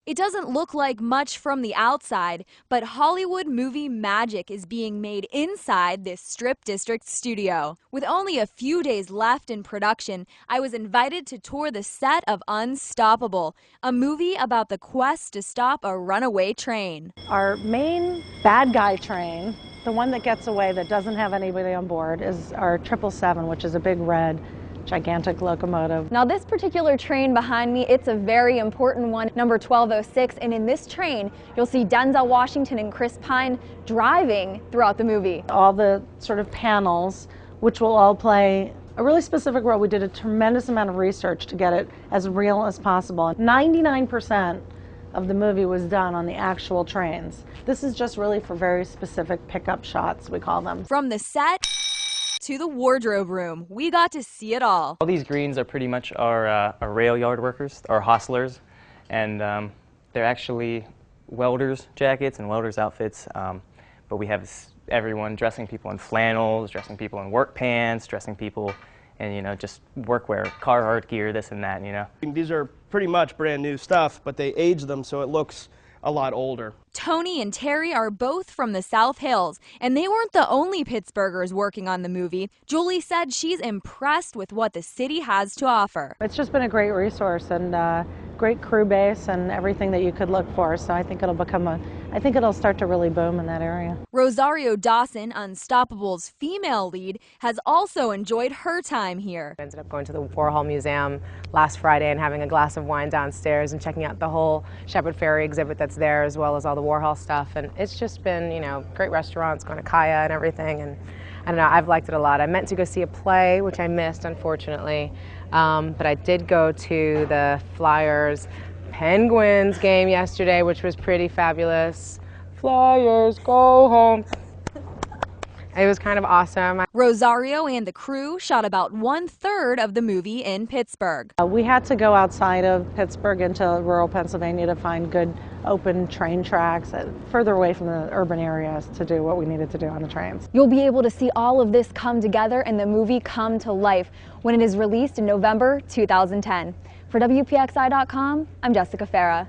It doesn't look like much from the outside, but Hollywood movie magic is being made inside this Strip District studio. With only a few days left in production, I was invited to tour the set of Unstoppable, a movie about the quest to stop a runaway train. Our main bad guy train, the one that gets away that doesn't have anybody on board, is our 777, which is a big red gigantic locomotive. Now this particular train behind me, it's a very important one, number 1206, and in this train you'll see Denzel Washington and Chris Pine driving throughout the movie. All the sort of panels, which will all play a really specific role. We did a tremendous amount of research to get it as real as possible. 99% of the movie was done on the actual trains. This is just really for very specific pickup shots, we call them. From the set to the wardrobe room, we got to see it all. All these greens are pretty much our rail yard workers, our hostlers, and they're actually welders' jackets and welders' outfits, but we have everyone dressing people in flannels, dressing people in work pants, dressing people in, you know, just workwear, Carhartt gear, this and that, you know. These are pretty much brand new stuff, but they age them so it looks a lot older. Tony and Terry are both from the South Hills, and they weren't the only Pittsburghers working on the movie. Julie said she's impressed with what the city has to offer. It's just been a great resource and great crew base and everything that you could look for, so I think it'll start to really boom in that area. Rosario Dawson, Unstoppable's female lead, has also enjoyed her time here. I ended up going to the Warhol Museum last Friday and having a glass of wine downstairs and checking out the whole Shepherd Ferry exhibit that's there, as well as all the Warhol stuff, and it's just been, you know, great restaurants, going to Kaya and everything, and I don't know, I've liked it a lot. I meant to go see a play, which I missed, unfortunately, but I did go to the Flyers Penguins game yesterday, which was pretty fabulous. Flyers, go home. It was kind of awesome. Rosario and the crew shot about 1/3 of the movie in Pittsburgh. We had to go outside of Pittsburgh into rural Pennsylvania to find good open train tracks further away from the urban areas to do what we needed to do on the trains. You'll be able to see all of this come together and the movie come to life when it is released in November 2010. For WPXI.com, I'm Jessica Fera.